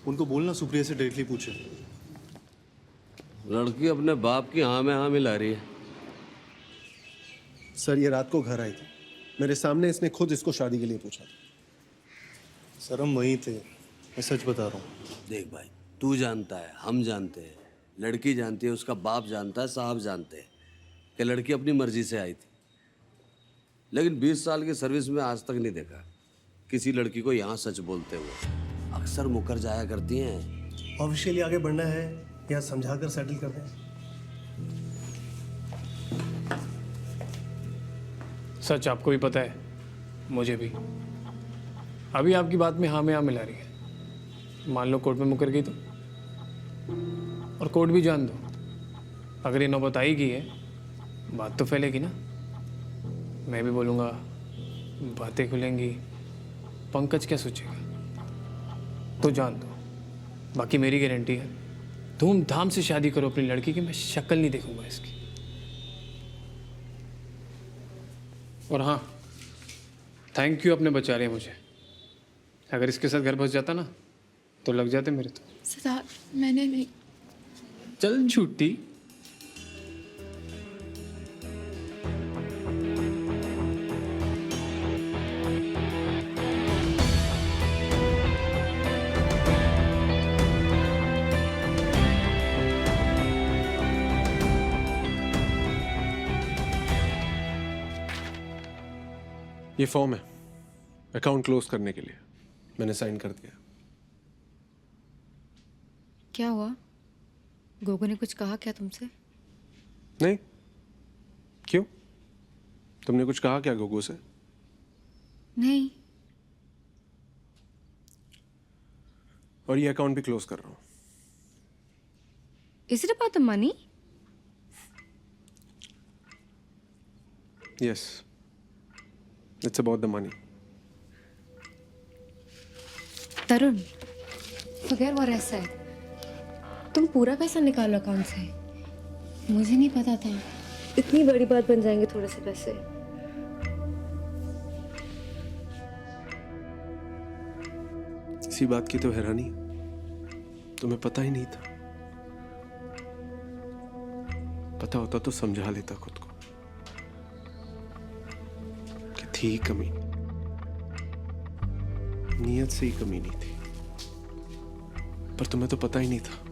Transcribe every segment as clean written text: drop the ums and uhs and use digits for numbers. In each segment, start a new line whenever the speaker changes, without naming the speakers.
उनको बोलना सुप्रिया से डायरेक्टली पूछे।
लड़की अपने बाप की हाँ में हाँ मिला रही है।
सर ये रात को घर आई थी, मेरे सामने इसने खुद इसको शादी के लिए पूछा था।
सर हम वहीं थे, मैं सच बता रहा हूँ।
देख भाई, तू जानता है, हम जानते हैं, लड़की जानती है, उसका बाप जानता है, साहब जानते हैं कि लड़की अपनी मर्जी से आई थी। लेकिन 20 साल की सर्विस में आज तक नहीं देखा किसी लड़की को यहाँ सच बोलते हुए। अक्सर मुकर जाया करती हैं।
ऑफिशियली आगे बढ़ना है या समझाकर सेटल कर दें?
सच आपको भी पता है, मुझे भी। अभी आपकी बात में हाँ मिला रही है। मान लो कोर्ट में मुकर गई तो, और कोर्ट भी जान दो, अगर ये नौबत आई गई है, बात तो फैलेगी ना। मैं भी बोलूँगा, बातें खुलेंगी, पंकज क्या सोचेगा, तो जान दो। बाकी मेरी गारंटी है, धूमधाम से शादी करो अपनी लड़की की, मैं शक्ल नहीं देखूंगा इसकी। और हाँ, थैंक यू, अपने बचा रहे हैं मुझे। अगर इसके साथ घर बस जाता ना तो लग जाते मेरे तो।
सिद्धार्थ, मैंने नहीं।
चल झूठी।
ये फॉर्म है अकाउंट क्लोज करने के लिए, मैंने साइन कर दिया।
क्या हुआ? गोगो ने कुछ कहा क्या तुमसे?
नहीं, क्यों? तुमने कुछ कहा क्या गोगो से?
नहीं।
और ये अकाउंट भी क्लोज कर रहा हूँ।
Is it about the money?
Yes, it's about the money.
Tarun, forget what I said. तुम पूरा पैसा निकालो अकाउंट से। मुझे नहीं पता था इतनी बड़ी बात बन जाएंगे थोड़े से पैसे।
इसी बात की तो हैरानी, तुम्हें पता ही नहीं था। पता होता तो समझा लेता खुद को कि थी कमी, नीयत से ही कमी नहीं थी, पर तुम्हें तो पता ही नहीं था।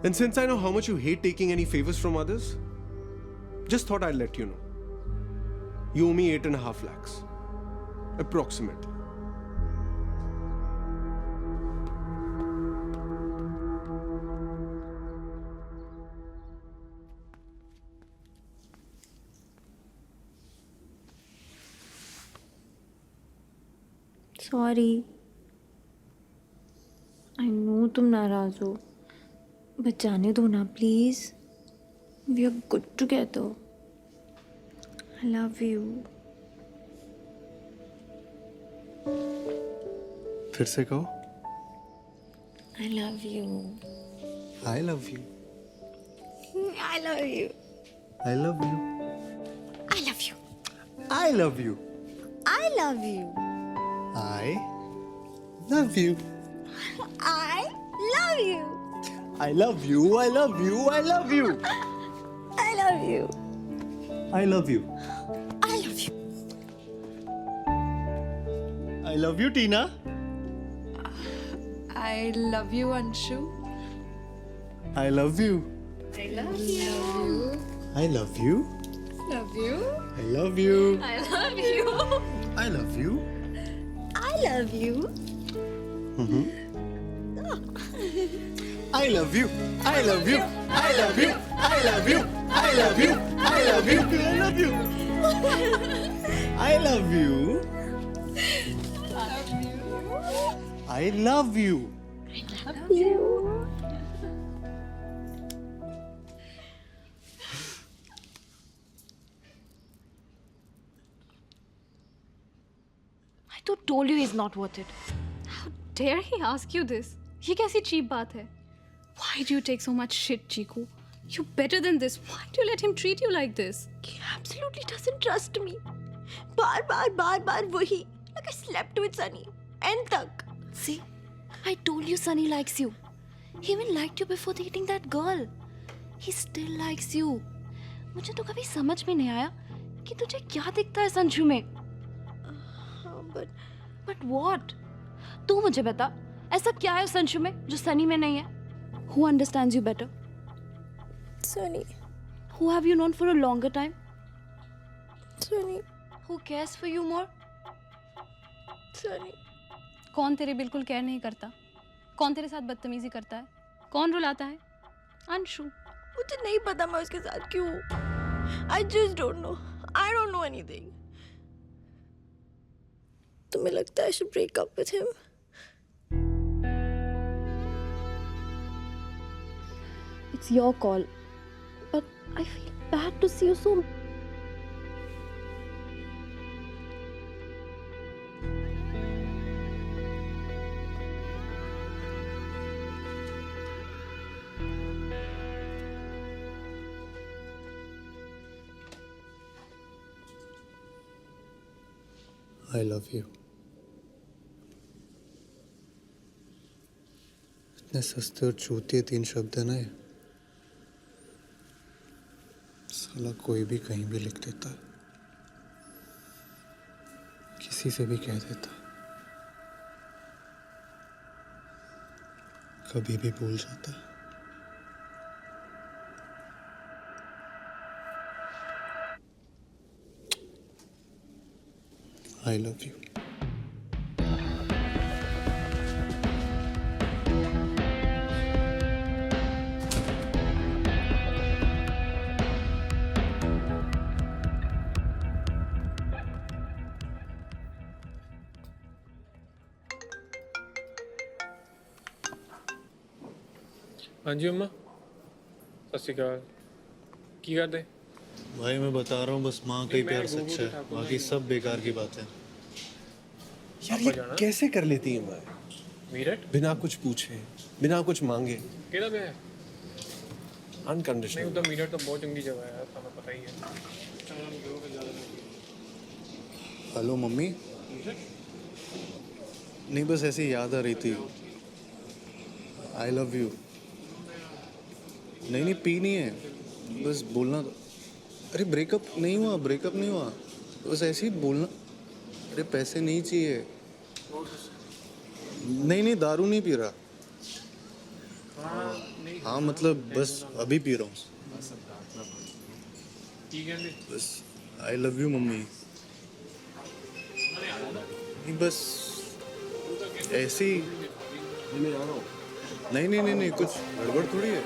And since I know how much you hate taking any favors from others, just thought I'd let you know. You owe me 8.5 lakhs. Approximately.
Sorry, I know तुम नाराज हो, बट जाने दो ना please. We are good together. I love you.
फिर से कहो।
I love you.
I love you.
I love you.
I love you.
I love you.
I love you.
I love you.
I love you.
I love you.
I love you. I love you. I love you.
I love you.
I love you.
I love you.
I love you, Tina.
I love you, Anshu.
I love you.
I love you.
I love you.
Love you.
I love you.
I love you.
I love you.
I love you.
I love you. I love you. I love you. I love you. I love you. I love you. I love you. I love you. I love you.
I तो told you he's not worth it.
How dare he ask you this? ये कैसी cheap बात है? Why do you take so much shit, Chiku? You're better than this. Why do you let him treat you like this?
He absolutely doesn't trust me. बार वही. Like I slept with Sunny. End तक.
See, I told you Sunny likes you. He even liked you before dating that girl. He still likes you. मुझे तो कभी समझ में नहीं आया कि तुझे क्या दिखता है संशु में. But what? तू मुझे बता, ऐसा क्या है संशु में जो सनी में नहीं है? Who understands you better?
Sunny.
Who have you known for a longer time?
Sunny.
Who cares for you more?
Sunny.
कौन तेरे बिल्कुल केयर नहीं करता? कौन तेरे साथ बदतमीजी करता है? कौन रुलाता है? अंशु.
मुझे नहीं पता मैं उसके साथ क्यों हूँ. I just don't know. I don't know anything. तुम्हें लगता है I should break up with him?
It's your call. But I feel bad to see you so.
I love you. इतने सस्ते और चूतिए 3 शब्द है ना ये. साला कोई भी कहीं भी लिख देता, किसी से भी कह देता, कभी भी भूल जाता. I love you.
हाँ जी अम्मा, सत श्री अकाल. की करते?
भाई मैं बता रहा हूँ, बस माँ का ही प्यार सच्चा है, बाकी सब बेकार की बात है.
यार ये कैसे कर लेती है माँ?
मीरठ
बिना कुछ पूछे, बिना कुछ मांगे,
केड़ा पे है? नहीं
अनकंडीशनल.
उधर मीरठ तो बहुत चंगी जगह है यार, हमें पता ही है.
Hello mummy. नहीं बस ऐसे ही याद आ रही थी. आई लव यू. नहीं पी नहीं है, बस बोलना. अरे ब्रेकअप नहीं हुआ, बस ऐसे ही बोलना. अरे पैसे नहीं चाहिए. नहीं दारू नहीं पी रहा. हाँ मतलब बस अभी पी रहा हूँ. बस आई लव यू मम्मी. नहीं बस ऐसे ही. नहीं कुछ गड़बड़ थोड़ी है.